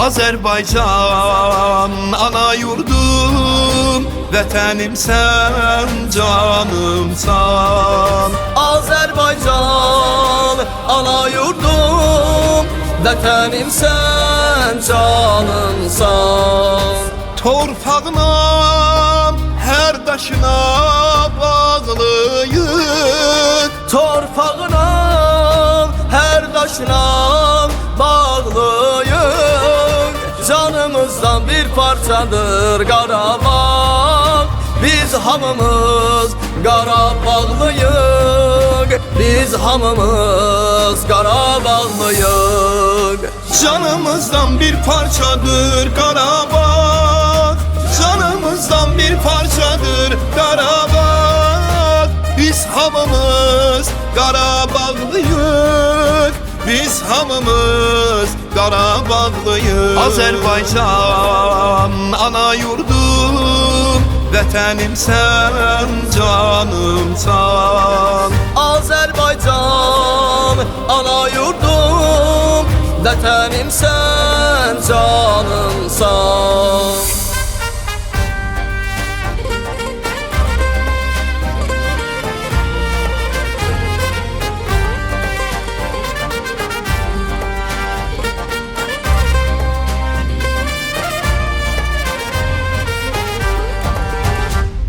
Azerbaycan ana yurdum, vətənim sən, canımsan. Azerbaycan ana yurdum, vətənim sən, canımsan. Torpağına, hər daşına bağlıyıq. Torpağına, hər daşına bağlıyıq. Canımızdan bir parçadır Qarabağ. Biz hamımız Qarabağlıyıq. Biz hamımız Qarabağlıyıq. Canımızdan bir parçadır Qarabağ. Canımızdan bir parçadır Qarabağ. Biz hamımız Qarabağlıyıq. Biz hamımız Qarabağlıyıq. Azərbaycan ana yurdum, vətənim sən, canımsan. Azerbaycan ana yurdum, vətənim sən, canımsan.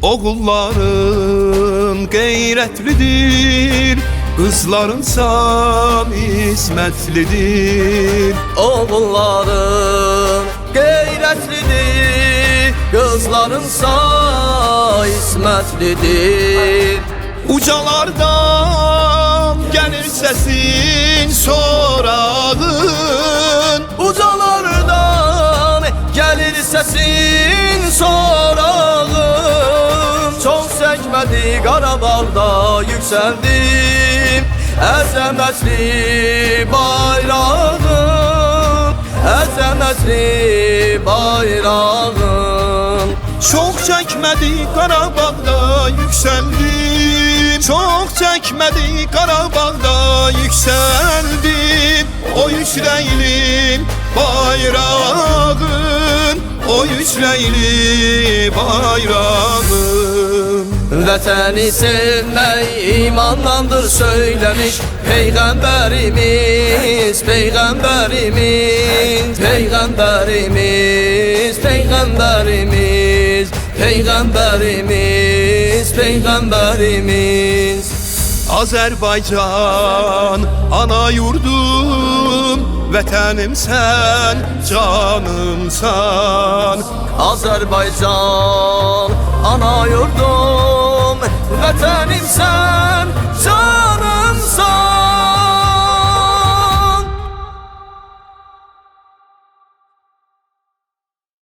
Oğulların qeyrətlidir, qızlarınsa ismətlidir. Oğulların qeyrətlidir, qızlarınsa ismətlidir. Ucalardan gəlir səsin sorağın. Ucalardan gəlir səsin sorağın. Çox çəkmədi Qarabağda yüksəldim, əzəmətli bayrağın, əzəmətli bayrağın. Çox çəkmədi Qarabağda yüksəldim, çox çəkmədi Qarabağda yüksəldim. O yüksəldim bayrağın, o yüksəldim bayrağın. Vətəni sevmək imandandır söyləmiş Peyğəmbərimiz, Peyğəmbərimiz, Peyğəmbərimiz, Peyğəmbərimiz, Peyğəmbərimiz, Peyğəmbərimiz. Azərbaycan ana yurdum, vətənim sən, canımsan. Azerbaycan ana yurdum, vətənim sən, canımsan.